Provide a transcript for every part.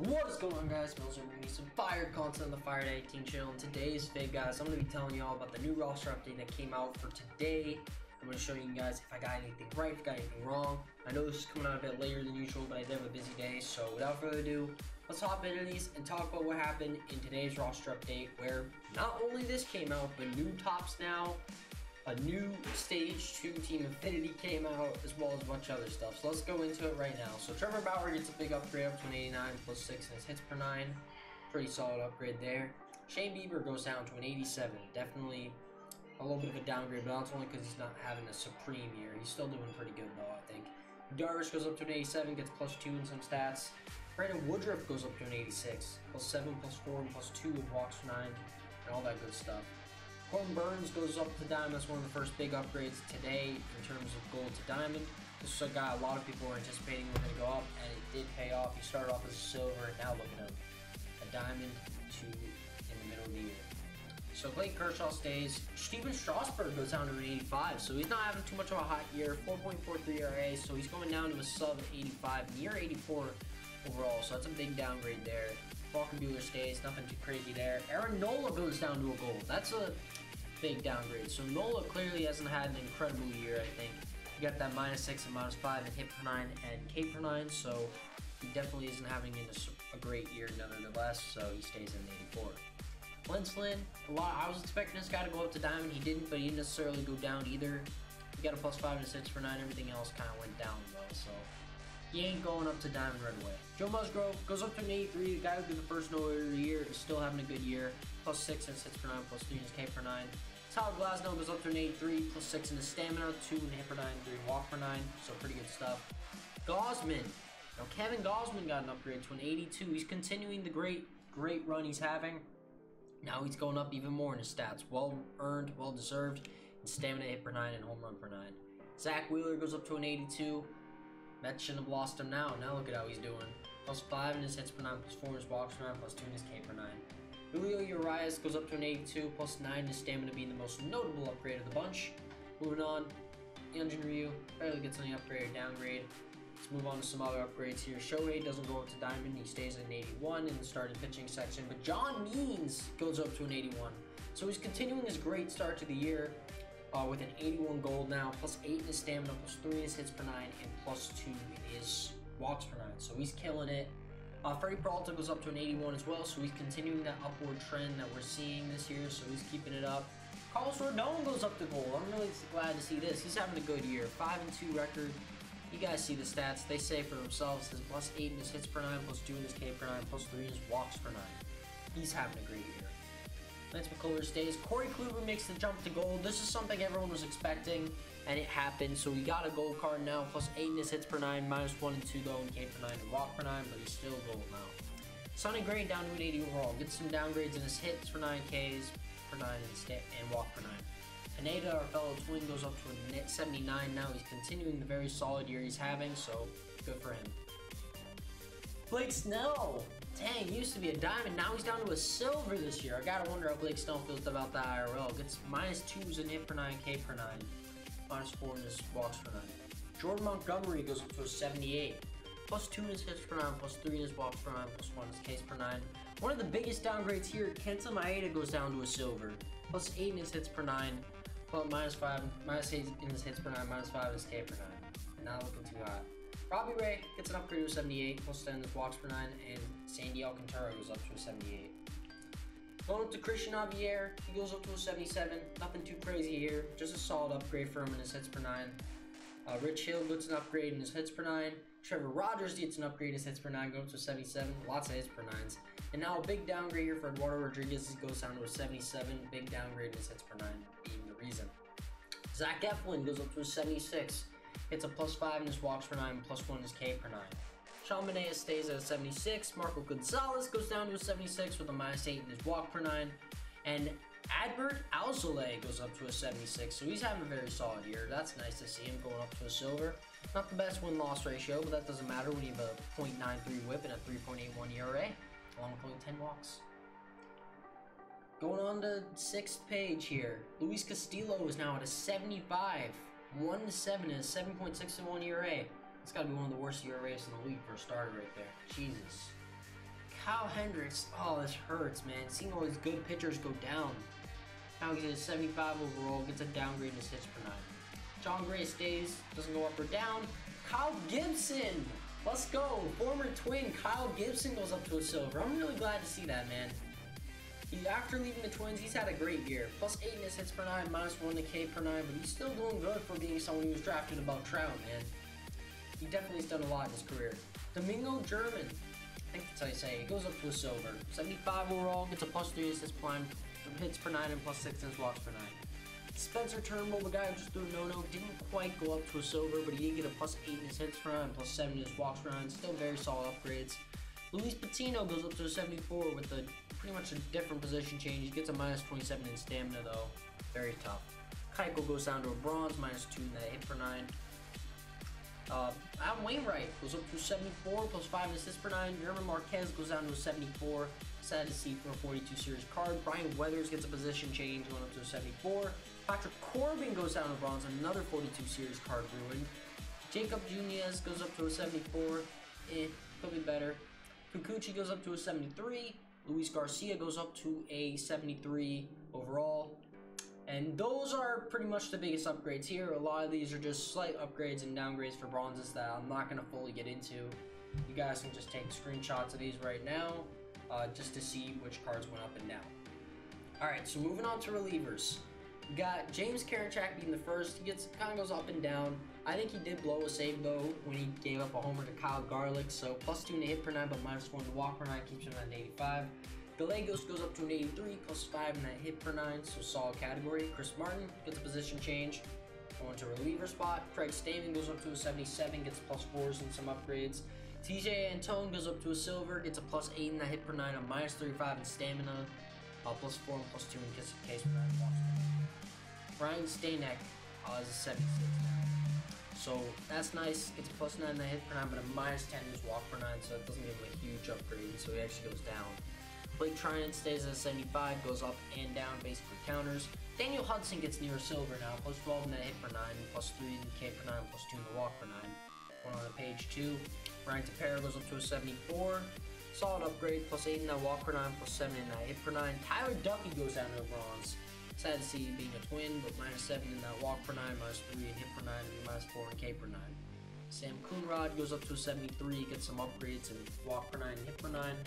What is going on, guys? Mills are bringing you some fire content on the Fire 18 channel. In today's vid, guys, I'm going to be telling you all about the new roster update that came out for today. I'm going to show you guys if I got anything right, if I got anything wrong. I know this is coming out a bit later than usual, but I did have a busy day. So without further ado, let's hop into these and talk about what happened in today's roster update, where not only this came out, but new tops now, a new Stage 2 Team Infinity came out, as well as a bunch of other stuff. So let's go into it right now. So Trevor Bauer gets a big upgrade up to an 89 plus 6 in his hits per 9. Pretty solid upgrade there. Shane Bieber goes down to an 87. Definitely a little bit of a downgrade, but that's only because he's not having a supreme year. He's still doing pretty good though, I think. Darvish goes up to an 87, gets plus 2 in some stats. Brandon Woodruff goes up to an 86, plus 7, plus 4, and plus 2 with walks for 9, and all that good stuff. Corbin Burns goes up to Diamond. That's one of the first big upgrades today in terms of gold to Diamond. This is a guy a lot of people were anticipating was going to go up, and it did pay off. He started off as a silver, and now look at him. A diamond to in the middle of the year. So Clayton Kershaw stays. Steven Strasburg goes down to an 85, so he's not having too much of a hot year. 4.43 ERA, so he's going down to a sub 85, near 84 overall, so that's a big downgrade there. Walker Buehler stays, nothing too crazy there. Aaron Nola goes down to a gold. That's a big downgrade. So Nola clearly hasn't had an incredible year, I think. He got that -6 and -5 in hit per 9 and K per 9, so he definitely isn't having a great year nonetheless, so he stays in 84. Lynch Lynn, I was expecting this guy to go up to Diamond. He didn't, but he didn't necessarily go down either. He got a +5 and 6 per 9. Everything else kind of went down though, so he ain't going up to Diamond right away. Joe Musgrove goes up to an 83. The guy who did the first no-hitter of the year is still having a good year. +6 in his hits per 9, +3 in his K per 9. Tyler Glasnow goes up to an 83, +6 in his stamina, 2 in the hit per 9, 3 in walk per 9. So pretty good stuff. Gausman. Now Kevin Gausman got an upgrade to an 82. He's continuing the great run he's having. Now he's going up even more in his stats. Well earned, well deserved. In stamina, hit per 9, and home run per 9. Zach Wheeler goes up to an 82. Mets shouldn't have lost him now. Now look at how he's doing. +5 in his hits per 9, +4 in his walks per 9, +2 in his K per 9. Julio Urias goes up to an 82, +9 in his stamina, being the most notable upgrade of the bunch. Moving on, Hyunjin Ryu barely gets any upgrade or downgrade. Let's move on to some other upgrades here. Shohei doesn't go up to Diamond. He stays at an 81 in the starting pitching section, but John Means goes up to an 81. So he's continuing his great start to the year. With an 81 gold now, +8 in his stamina, +3 in his hits per 9, and +2 in his walks per 9. So he's killing it. Freddie Peralta goes up to an 81 as well, so he's continuing that upward trend that we're seeing this year, so he's keeping it up. Carlos Rodon goes up to gold. I'm really glad to see this. He's having a good year. 5-2 record. You guys see the stats. They say for themselves. His +8 in his hits per 9, +2 in his K per 9, +3 in his walks per 9. He's having a great year. Lance McCullers stays. Corey Kluber makes the jump to gold. This is something everyone was expecting, and it happened. So he got a gold card now, +8 in his hits per 9, -1 and 2 though in K per 9 and walk per 9, but he's still gold now. Sonny Gray down to an 80 overall. Gets some downgrades in his hits for 9 Ks per 9 and walk per 9. Pineda, our fellow twin, goes up to a 79 now. He's continuing the very solid year he's having, so good for him. Blake Snell. Dang, he used to be a diamond, now he's down to a silver this year. I gotta wonder how Blake Snell feels about the IRL. Gets -2s in hit per 9, K per 9, -4 in his walks per 9. Jordan Montgomery goes up to a 78. +2 in his hits per 9, +3 in his walks per 9, +1 in his Ks per 9. One of the biggest downgrades here, Kenta Maeda goes down to a silver. +8 in his hits per 9, -8 in his hits per 9, -5 in his K per 9. Not looking too hot. Robbie Ray gets an upgrade to a 78, +10 in his walks per 9, and Sandy Alcantara goes up to a 78. Going up to Christian Javier, he goes up to a 77. Nothing too crazy here, just a solid upgrade for him in his hits per 9. Rich Hill gets an upgrade in his hits per 9. Trevor Rogers gets an upgrade in his hits per 9, goes up to a 77. Lots of hits per 9s. And now a big downgrade here for Eduardo Rodriguez. He goes down to a 77. Big downgrade in his hits per 9 being the reason. Zach Eflin goes up to a 76. Gets a +5 in his walks per 9, +1 in his K per 9. Sean Manaea stays at a 76. Marco Gonzalez goes down to a 76 with a -8 in his walk per 9. And Adbert Alzolay goes up to a 76, so he's having a very solid year. That's nice to see him going up to a silver. Not the best win-loss ratio, but that doesn't matter when you have a .93 whip and a 3.81 ERA, along with only 10 walks. Going on to 6th page here. Luis Castillo is now at a 75. 1-7 is 7.61 ERA. It's got to be one of the worst ERAs in the league for a starter right there. Jesus. Kyle Hendricks. Oh, this hurts, man. Seeing all these good pitchers go down. Now he's at 75 overall, gets a downgrade in his hits per 9. John Gray stays, doesn't go up or down. Kyle Gibson! Let's go! Former Twin Kyle Gibson goes up to a silver. I'm really glad to see that, man. After leaving the Twins, he's had a great year. Plus 8 in his hits per 9, -1 in K per 9, but he's still doing good for being someone who was drafted above Trout, man. He definitely has done a lot in his career. Domingo German, I think that's how you say it. He goes up to a silver. 75 overall, gets a +3 in his hits per 9 and +6 in his walks per 9. Spencer Turnbull, the guy who just threw a no-no, didn't quite go up to a silver, but he did get a +8 in his hits per 9 and +7 in his walks per 9. Still very solid upgrades. Luis Patino goes up to a 74 with pretty much a different position change. He gets a -27 in stamina though. Very tough. Keuchel goes down to a bronze, -2 in that hit per 9. Adam Wainwright goes up to a 74, +5 in his hits per 9. German Marquez goes down to a 74. Sad to see for a 42 series card. Brian Weathers gets a position change, going up to a 74. Patrick Corbin goes down to bronze, another 42 series card ruined. Jacob Junias goes up to a 74. Could be better. Kikuchi goes up to a 73. Luis Garcia goes up to a 73 overall. And those are pretty much the biggest upgrades here. A lot of these are just slight upgrades and downgrades for bronzes that I'm not going to fully get into. You guys can just take screenshots of these right now just to see which cards went up and down. Alright, so moving on to relievers. We got James Karinchak being the first. He kind of goes up and down. I think he did blow a save though when he gave up a homer to Kyle Garlick. So +2 in the hit per 9, but -1 in the walk per 9 keeps him at an 85. Gallegos goes up to an 83, +5 in that hit per 9, so solid category. Chris Martin gets a position change, going to a reliever spot. Craig Stammen goes up to a 77, gets +4s and some upgrades. TJ Antone goes up to a silver, gets a +8 in that hit per 9, a -35 in stamina, +4 and +2 in case per 9 walks. Ryan Stanek is a 76 now. So that's nice. Gets a +9 in the hit per 9, but a -10 in his walk per 9, so that doesn't give him a huge upgrade, so he actually goes down. Blake Trinan stays at 75, goes up and down, basically counters. Daniel Hudson gets near a silver now, +12 in the hit per 9, +3 in the K per 9, +2 in the walk per 9. Going on to page 2, Ryan Tepera goes up to a 74. Solid upgrade, +8 in that walk per 9, +7 in that hit per 9. Tyler Duffy goes down to a bronze. Sad to see being a twin, but -7 in that walk per 9, -3 in hit per 9, and -4 in K per 9. Sam Coonrod goes up to a 73, gets some upgrades in walk per 9 and hit per 9.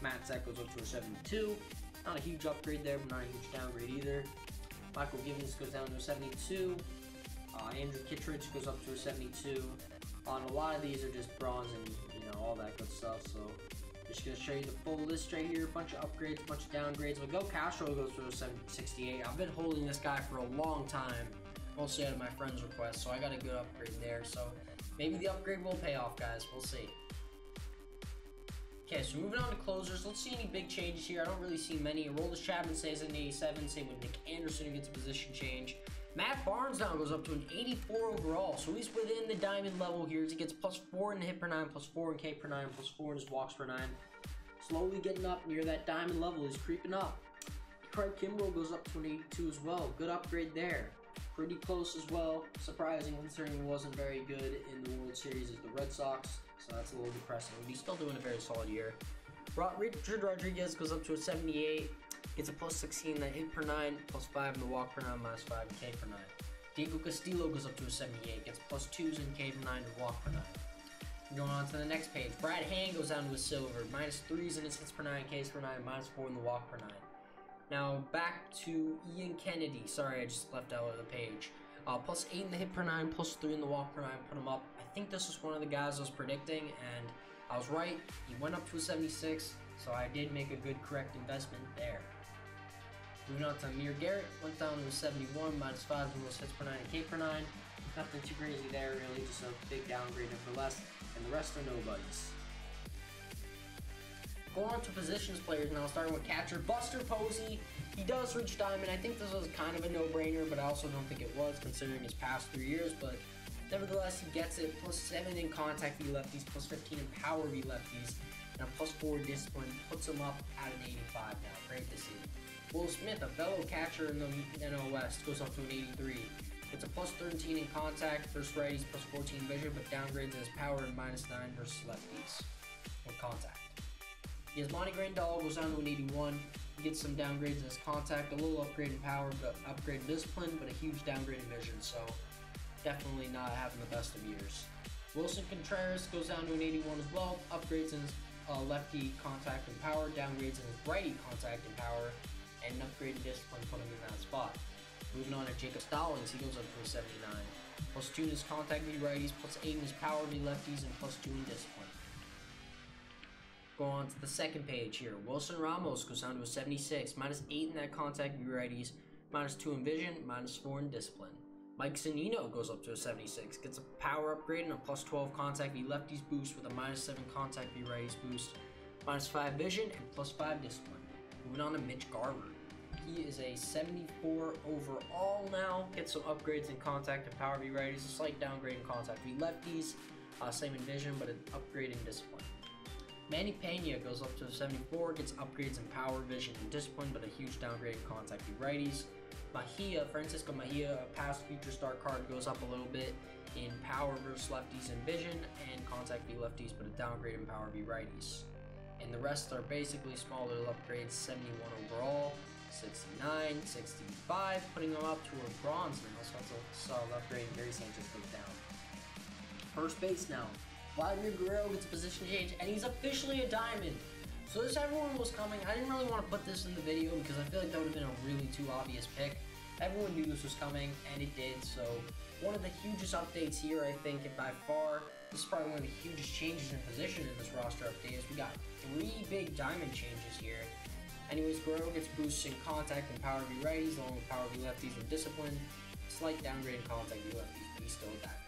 Matt Zach goes up to a 72. Not a huge upgrade there, but not a huge downgrade either. Michael Givens goes down to a 72. Andrew Kittredge goes up to a 72. A lot of these are just bronze and all that good stuff. So just gonna show you the full list right here. A bunch of upgrades, a bunch of downgrades. But Go Castro goes to a 68. I've been holding this guy for a long time, mostly out of my friend's request. So I got a good upgrade there. So maybe the upgrade will pay off, guys. We'll see. Okay, so moving on to closers. Let's see any big changes here. I don't really see many. Aroldis Chapman stays at an 87. Same with Nick Anderson, who gets a position change. Matt Barnes now goes up to an 84 overall, so he's within the diamond level here. He gets +4 in the hit per 9, +4 in K per 9, +4 in his walks per 9. Slowly getting up near that diamond level. He's creeping up. Craig Kimbrell goes up to an 82 as well. Good upgrade there. Pretty close as well. Surprising considering he wasn't very good in the World Series as the Red Sox. So that's a little depressing, but he's still doing a very solid year. Richard Rodriguez goes up to a 78, gets a +16 in the hit per 9, +5 in the walk per 9, -5 in K per 9. Diego Castillo goes up to a 78, gets +2s in K per 9 and walk per 9. Going on to the next page, Brad Hand goes down to a silver, -3s in his hits per 9, Ks per 9, -4 in the walk per 9. Now back to Ian Kennedy. Sorry, I just left out of the page. +8 in the hit per 9, +3 in the walk per 9, put him up. I think this was one of the guys I was predicting, and I was right. He went up to a 76, so I did make a good, correct investment there. Moving on to Amir Garrett, went down to a 71, -5 in those hits per 9 and K per 9. Nothing too crazy there, really, just a big downgrade for less, and the rest are nobodies. Going on to positions players now, starting with catcher Buster Posey. He does reach diamond. I think this was kind of a no-brainer, but I also don't think it was considering his past 3 years, but nevertheless, he gets it. +7 in contact v lefties, +15 in power v lefties, and a +4 discipline puts him up at an 85 now. Great to see. Will Smith, a fellow catcher in the NL West, goes up to an 83. Gets a +13 in contact versus righties, +14 vision, but downgrades his power and -9 versus lefties with contact. Yasmani Grandal goes down to an 81. He gets some downgrades in his contact, a little upgrade in power, but upgrade in discipline, but a huge downgrade in vision, so definitely not having the best of years. Wilson Contreras goes down to an 81 as well, upgrades in his lefty contact and power, downgrades in his righty contact and power, and an upgrade in discipline put him in that spot. Moving on to Jacob Stalin, he goes up to a 79. +2 in his contact v righties, +8 in his power v lefties, and +2 in discipline. Go on to the second page here. Wilson Ramos goes down to a 76, -8 in that contact v righties, -2 in vision, -4 in discipline. Mike Zunino goes up to a 76, gets a power upgrade and a +12 contact v lefties boost with a -7 contact v righties boost, -5 vision, and +5 discipline. Moving on to Mitch Garver. He is a 74 overall now, gets some upgrades in contact and power v righties, a slight downgrade in contact v lefties, same in vision, but an upgrade in discipline. Manny Pena goes up to a 74, gets upgrades in power, vision, and discipline, but a huge downgrade in contact v righties. Francisco Mejia, a past future star card, goes up a little bit in power versus lefties and vision, and contact v lefties, but a downgrade in power v righties. And the rest are basically small little upgrades, 71 overall, 69, 65, putting them up to a bronze now, so that's a solid upgrade. Gary Sanchez goes down. First base now. Vladimir Guerrero gets a position change, and he's officially a diamond. So this everyone was coming. I didn't really want to put this in the video because I feel like that would have been a really too obvious pick. Everyone knew this was coming, and it did. So one of the hugest updates here, I think, and by far, this is probably one of the hugest changes in position in this roster update, is we got 3 big diamond changes here. Anyways, Guerrero gets boosts in contact and power v righties, along with power v lefties and discipline. Slight downgrade in contact v lefties, but he's still a diamond.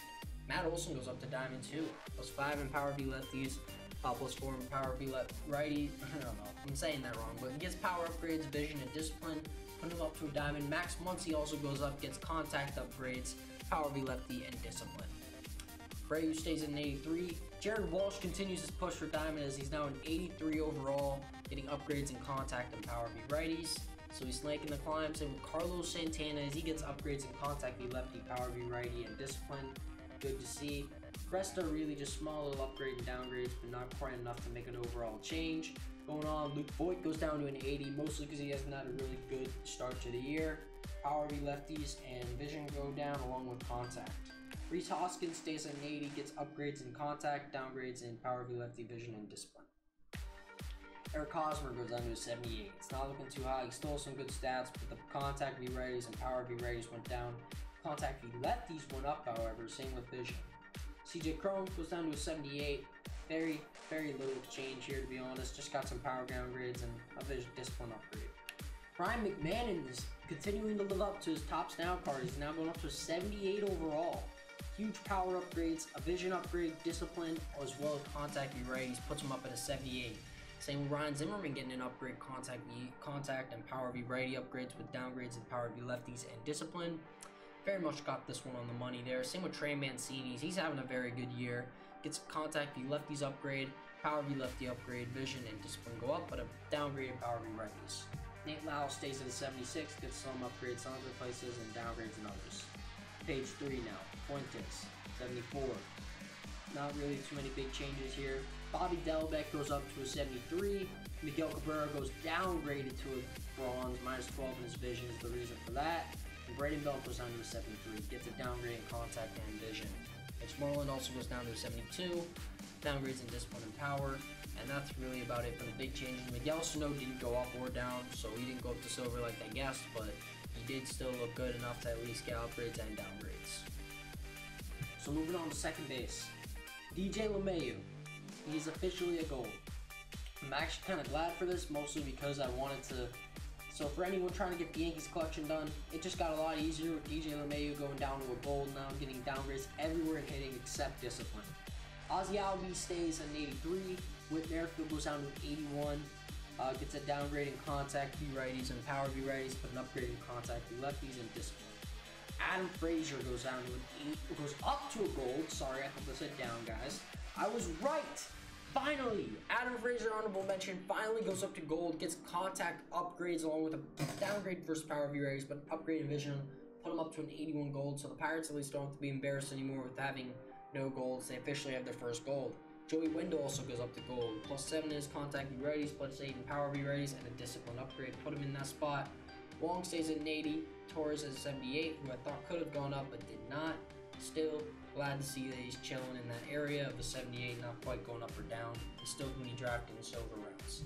Matt Olson goes up to diamond too, +5 in power v lefties, +4 in power v righty. I don't know, I'm saying that wrong, but he gets power upgrades, vision, and discipline, putting him up to a diamond. Max Muncy also goes up, gets contact upgrades, power v lefty, and discipline. Brayu stays at an 83. Jared Walsh continues his push for diamond as he's now an 83 overall, getting upgrades in contact and power v righties. So he's snaking the climb. Same with Carlos Santana as he gets upgrades in contact v lefty, power v righty, and discipline. Good to see. The rest are really just small little upgrade and downgrades, but not quite enough to make an overall change. Going on, Luke Voigt goes down to an 80, mostly because he hasn't had a really good start to the year. Power v lefties and vision go down along with contact. Rhys Hoskins stays at an 80, gets upgrades in contact, downgrades in power v lefty, vision, and discipline. Eric Hosmer goes down to a 78. It's not looking too high. He stole some good stats, but the contact v righties and power v righties went down. Contact v lefties went up, however, same with vision. CJ Cron goes down to a 78. Very little change here, to be honest. Just got some power downgrades and a vision discipline upgrade. Brian McMahon is continuing to live up to his tops now card. He's now going up to a 78 overall. Huge power upgrades, a vision upgrade, discipline, as well as contact v righties puts him up at a 78. Same with Ryan Zimmerman getting an upgrade, contact and power v righty upgrades with downgrades in power v lefties and discipline. Very much got this one on the money there. Same with Trey Mancini. He's having a very good year. Gets contact v lefties upgrade, power v lefty upgrade, vision and discipline go up, but a downgrade in power v righties. Nate Lau stays at a 76, gets some upgrades in other places and downgrades in others. Page 3 now. Fuentes, 74. Not really too many big changes here. Bobby Delbeck goes up to a 73. Miguel Cabrera goes downgraded to a bronze, -12 in his vision is the reason for that. And Braden Belt goes down to a 73, gets a downgrade in contact and vision. Mitch Moreland also goes down to a 72, downgrades in discipline and power, and that's really about it for the big changes. Miguel Sano didn't go up or down, so he didn't go up to silver like they guessed, but he did still look good enough to at least get upgrades and downgrades. So moving on to second base, DJ Lemayo. He's officially a gold. I'm actually kind of glad for this, mostly because I wanted to. So for anyone trying to get the Yankees collection done, it just got a lot easier with DJ Lemayo going down to a gold now, getting downgrades everywhere and hitting except discipline. Ozzy Albies stays at an 83. Whit Merrifield goes down to an 81. Gets a downgrade in contact v righties and power v righties, but an upgrade in contact v lefties and discipline. Adam Frazier goes down to an 8, goes up to a gold. Sorry, I thought I said down, guys. I was right. Finally, Adam Frazier, honorable mention, finally goes up to gold, gets contact upgrades along with a downgrade versus power v righties, but upgrade in vision, put him up to an 81 gold. So the Pirates at least don't have to be embarrassed anymore with having no golds. They officially have their first gold. Joey Wendell also goes up to gold. +7 in his contact V righties, +8 in power V righties, and a discipline upgrade put him in that spot. Wong stays at an 80. Torres at 78, who I thought could have gone up but did not. Still glad to see that he's chilling in that area of the 78, not quite going up or down. He's still going to be drafted in silver rounds.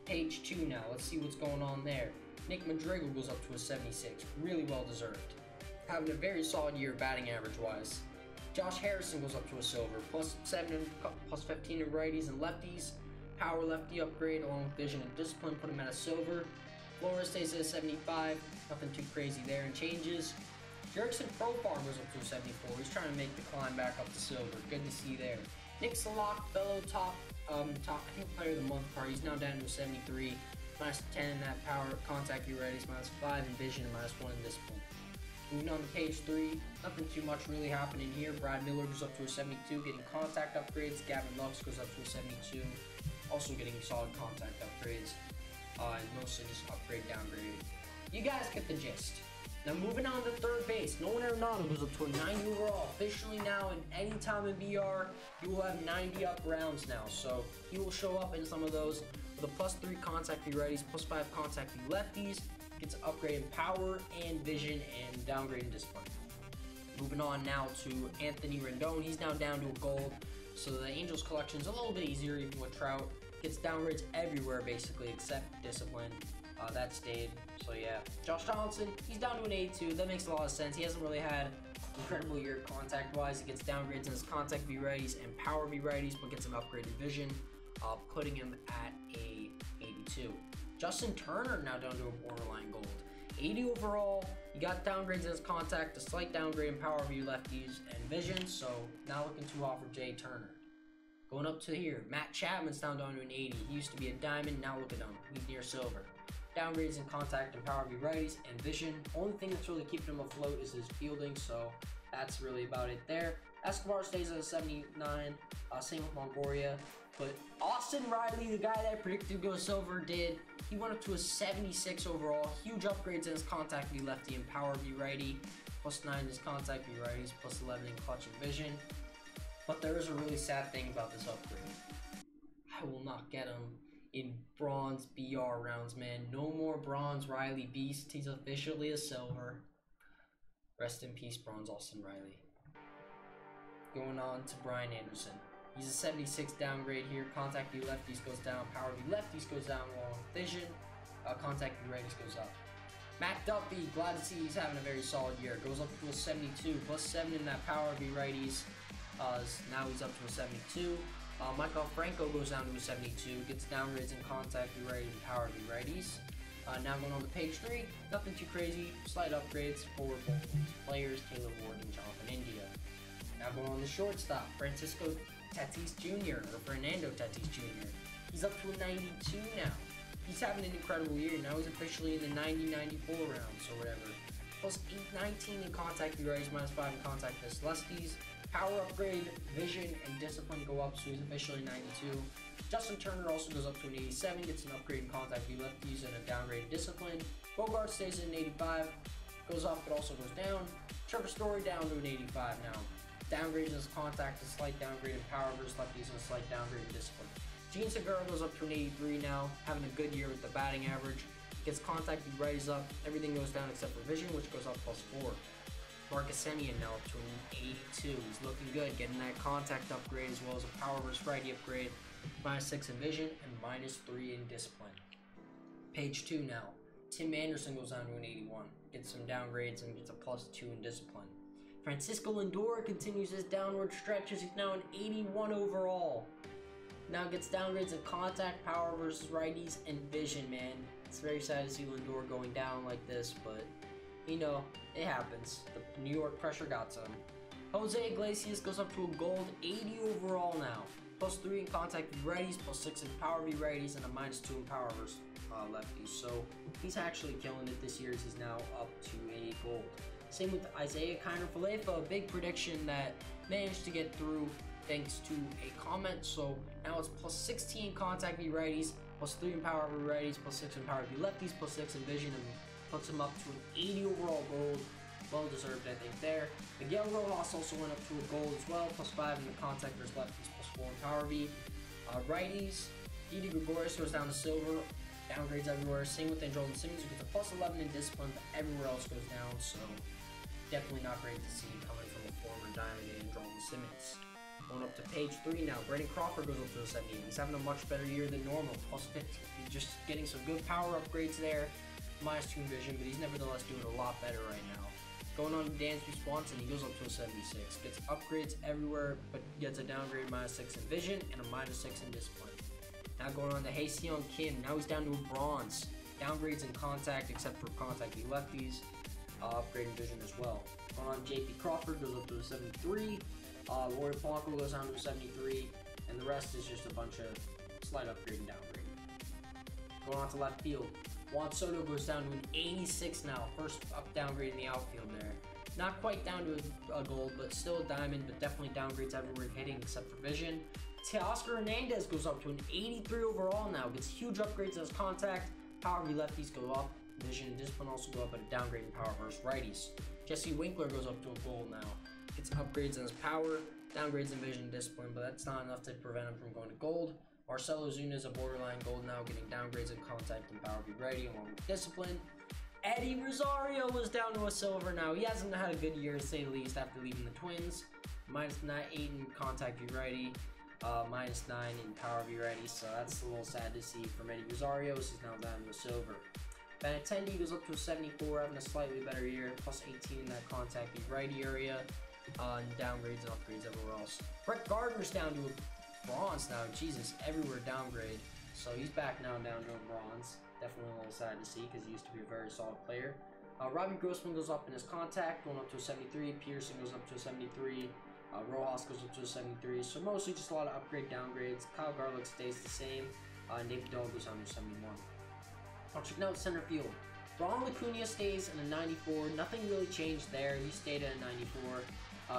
Page 2 now. Let's see what's going on there. Nick Madrigal goes up to a 76. Really well deserved. Having a very solid year batting average wise. Josh Harrison goes up to a silver. +7 and +15 in righties and lefties. Power lefty upgrade along with vision and discipline put him at a silver. Flores stays at a 75. Nothing too crazy there and changes. Jerickson Profar goes up to a 74. He's trying to make the climb back up to silver. Good to see there. Nick Salak, fellow top I think player of the month card. He's now down to a 73. -10 in that power contact V righties, -5 in vision, and -1 in discipline. Moving on to page 3, nothing too much really happening here. Brad Miller goes up to a 72, getting contact upgrades. Gavin Lux goes up to a 72, also getting solid contact upgrades, and mostly just upgrade downgrade. You guys get the gist. Now moving on to third base, Nolan Arenado goes up to a 90 overall. Officially now, in any time in BR, he will have 90 up rounds now. So he will show up in some of those with a +3 contact V righties, +5 contact V lefties. Gets an upgrade in power and vision and downgrade in discipline. Moving on now to Anthony Rindon. He's now down to a gold. So the Angels collection is a little bit easier even with Trout. Gets downgrades everywhere basically except discipline. That stayed. So yeah. Josh Donaldson, he's down to an 82. That makes a lot of sense. He hasn't really had an incredible year contact wise. He gets downgrades in his contact V righties and power V righties, but gets an upgraded vision, putting him at a 82. Justin Turner now down to a borderline gold. 80 overall. He got downgrades in his contact, a slight downgrade in power V lefties and vision. So not looking too hot for Jay Turner. Going up to here, Matt Chapman's down to an 80. He used to be a diamond, now look at him. He's near silver. Downgrades in contact and power V righties and vision. Only thing that's really keeping him afloat is his fielding, so that's really about it there. Escobar stays at a 79, same with Longoria. But Austin Riley, the guy that I predicted to go silver, did. He went up to a 76 overall. Huge upgrades in his contact V lefty and power V righty. +9 in his contact V righties, +11 in clutch and vision. But there is a really sad thing about this upgrade. I will not get him in bronze BR rounds, man. No more bronze Riley Beast. He's officially a silver. Rest in peace, bronze Austin Riley. Going on to Brian Anderson. He's a 76 downgrade here. Contact V lefties goes down. Power V lefties goes down along with vision. Contact V righties goes up. Matt Duffy, glad to see he's having a very solid year. Goes up to a 72. +7 in that power V righties. Now he's up to a 72. Michael Franco goes down to a 72, gets downgrades in contact V righties and power V righties. Now going on to page 3, nothing too crazy, slight upgrades for both players, Caleb Ward and Jonathan India. Now going on to shortstop, Francisco Tatis Jr., or Fernando Tatis Jr. He's up to a 92 now. He's having an incredible year. Now he's officially in the 90-94 rounds or whatever. +19 in contact V righties, -5 in contact V lefties. Power upgrade, vision, and discipline go up, so he's officially 92. Justin Turner also goes up to an 87, gets an upgrade in contact V lefties and a downgrade in discipline. Bogart stays at an 85, goes up but also goes down. Trevor Story down to an 85 now. Downgrade in his contact, a slight downgrade in power versus lefties, and a slight downgrade in discipline. Gene Segura goes up to an 83 now, having a good year with the batting average. Gets contact V righties up, everything goes down except for vision, which goes up +4. Marcus Semien now up to an 82. He's looking good, getting that contact upgrade as well as a power versus righty upgrade. -6 in vision and -3 in discipline. Page 2 now. Tim Anderson goes down to an 81. Gets some downgrades and gets a +2 in discipline. Francisco Lindor continues his downward stretches. He's now an 81 overall. Now gets downgrades in contact, power versus righties, and vision, man. It's very sad to see Lindor going down like this, but you know, it happens. The New York pressure got to him. Jose Iglesias goes up to a gold 80 overall now. +3 in contact V righties, +6 in power V righties, and a -2 in power versus lefties. So he's actually killing it this year as he's now up to a gold. Same with Isaiah Kiner-Falefa, a big prediction that managed to get through thanks to a comment. So now it's +16 contact V righties, +3 in power V righties, +6 in power V lefties, +6 in vision, and puts him up to an 80 overall gold. Well deserved, I think, there. Miguel Rojas also went up to a gold as well, +5 in the contact versus lefties, +4 in power V. Righties, Didi Gregorius goes down to silver, downgrades everywhere. Same with Andrelton Simmons, who gets a +11 in discipline, but everywhere else goes down, so definitely not great to see coming from a former Diamond Andrelton Simmons. Going up to page 3 now, Brandon Crawford goes up to a 78. He's having a much better year than normal, +15. He's just getting some good power upgrades there, -2 in vision, but he's nevertheless doing a lot better right now. Going on to Dansby Swanson, he goes up to a 76. Gets upgrades everywhere, but gets a downgrade -6 in vision and a -6 in discipline. Now going on to Hae-Seong Kim, now he's down to a bronze. Downgrades in contact, except for contact lefties, upgrade in vision as well. Going on, JP Crawford goes up to a 73. Roy Polanco goes down to a 73, and the rest is just a bunch of slight upgrade and downgrade. Going on to left field, Juan Soto goes down to an 86 now, first up downgrade in the outfield there. Not quite down to a gold, but still a diamond, but definitely downgrades everywhere hitting except for vision. Teoscar Hernandez goes up to an 83 overall now, gets huge upgrades in his contact, power V lefties go up, vision and discipline also go up, but a downgrade in power versus righties. Jesse Winkler goes up to a gold now, gets upgrades in his power, downgrades in vision and discipline, but that's not enough to prevent him from going to gold. Marcelo Zuna is a borderline gold now, getting downgrades in contact and power V righty along with discipline. Eddie Rosario was down to a silver now. He hasn't had a good year, to say the least, after leaving the Twins. -8 in contact V righty, -9 in power V righty, so that's a little sad to see from Eddie Rosario. He's now down to a silver. Benintendi goes up to a 74, having a slightly better year, +18 in that contact V righty area, and downgrades and upgrades everywhere else. Brett Gardner's down to a bronze now. Jesus, everywhere downgrade. So he's back now down to a bronze. Definitely a little sad to see because he used to be a very solid player. Robbie Grossman goes up in his contact, going up to a 73. Pearson goes up to a 73. Rojas goes up to a 73. So mostly just a lot of upgrade downgrades. Kyle Garlick stays the same. Nate Vidal goes down to 71. I'll check out center field. Ronald Acuna stays in a 94. Nothing really changed there. He stayed at a 94.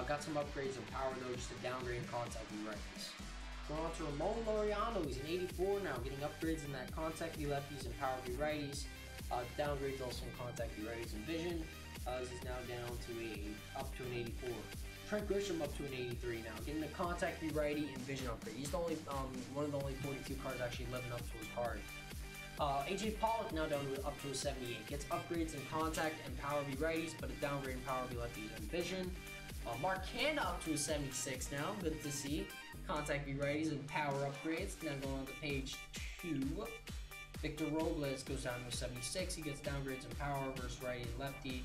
Got some upgrades in power though, just a downgrade in contact V righties. Going on to Ramon Laureano, he's an 84 now, getting upgrades in that contact V lefties and power V righties. Downgrades also in contact V righties and vision. He's now down to up to an 84. Trent Grisham up to an 83 now, getting a contact V righty and vision upgrade. He's the only one of the only 42 cards actually living up to his card. AJ Pollock now down to up to a 78. Gets upgrades in contact and power V righties, but a downgrade in power V lefties and vision. Mark Canha up to a 76 now, good to see. Contact V righties and power upgrades. Now going on to page 2. Victor Robles goes down to a 76. He gets downgrades in power versus righty and lefty.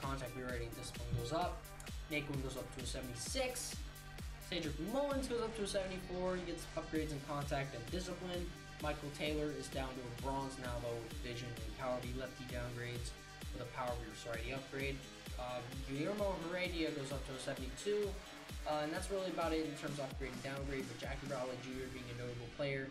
Contact V righty and discipline goes up. Naquin goes up to a 76. Cedric Mullins goes up to a 74. He gets upgrades in contact and discipline. Michael Taylor is down to a bronze now though with vision and power V lefty downgrades with a power V righty upgrade. Guillermo Heredia goes up to a 72. And that's really about it in terms of upgrade and downgrade, but Jackie Bradley Jr. being a notable player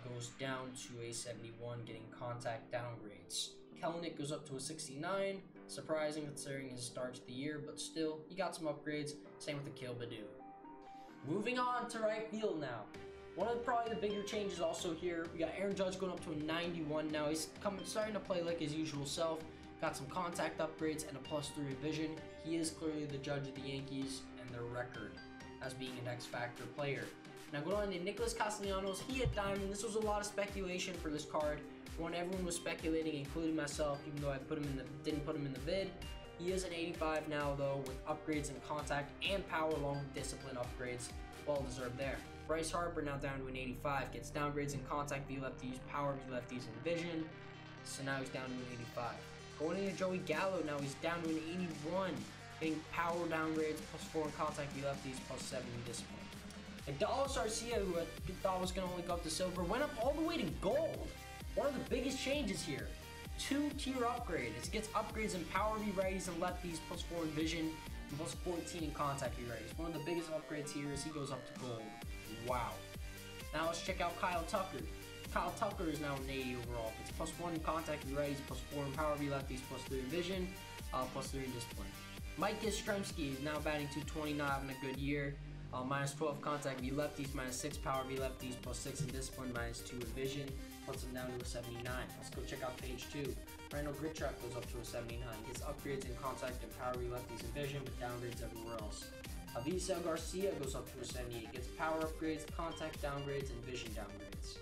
goes down to a 71, getting contact downgrades. Kelenic goes up to a 69, surprising considering his start to the year, but still, he got some upgrades, same with Akil Baddoo. Moving on to right field now. One of probably the bigger changes also here, we got Aaron Judge going up to a 91 now. He's starting to play like his usual self, got some contact upgrades and a +3 vision. He is clearly the judge of the Yankees and their record as being an X-Factor player. Now going on to Nicholas Castellanos, he hit diamond. This was a lot of speculation for this card. When everyone was speculating, including myself, even though I didn't put him in the vid. He is an 85 now though, with upgrades in contact and power along with discipline upgrades. Well deserved there. Bryce Harper now down to an 85, gets downgrades in contact V lefties, power V lefties, and vision. So now he's down to an 85. Going into Joey Gallo, now he's down to an 81, getting power downgrades, +4 in contact V lefties, +7 in discipline. And Dallas Arcia, who I thought was going to only go up to silver, went up all the way to gold. One of the biggest changes here. 2-tier upgrade. It gets upgrades in power V righties and lefties, +4 in vision, and +14 in contact V righties. One of the biggest upgrades here is he goes up to gold. Wow. Now let's check out Kyle Tucker. Kyle Tucker is now an 80 overall. It's +1 in contact V righties, +4 in power V lefties, +3 in vision, +3 in discipline. Mike Yastrzemski is now batting .229, having a good year. -12 contact V lefties, -6 power V lefties, +6 in discipline, -2 in vision. puts him down to a 79. Let's go check out page 2. Randall Grichuk goes up to a 79. Gets upgrades in contact and power lefties and vision, but downgrades everywhere else. Avisail Garcia goes up to a 78. Gets power upgrades, contact downgrades, and vision downgrades.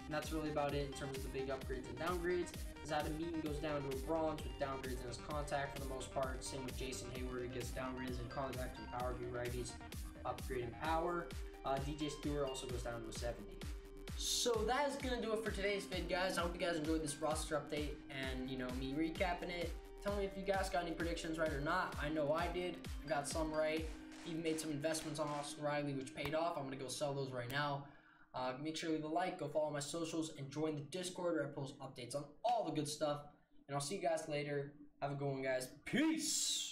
And that's really about it in terms of the big upgrades and downgrades. Adam Meaton goes down to a bronze with downgrades in his contact for the most part. Same with Jason Hayward, who gets downgrades in contact and power view righties, upgrade in power. DJ Stewart also goes down to a 70. So that is going to do it for today's vid, guys. I hope you guys enjoyed this roster update and, me recapping it. Tell me if you guys got any predictions right or not. I know I did. I got some right. Even made some investments on Austin Riley, which paid off. I'm going to go sell those right now. Make sure to leave a like, go follow my socials, and join the Discord where I post updates on all the good stuff. And I'll see you guys later. Have a good one, guys. Peace!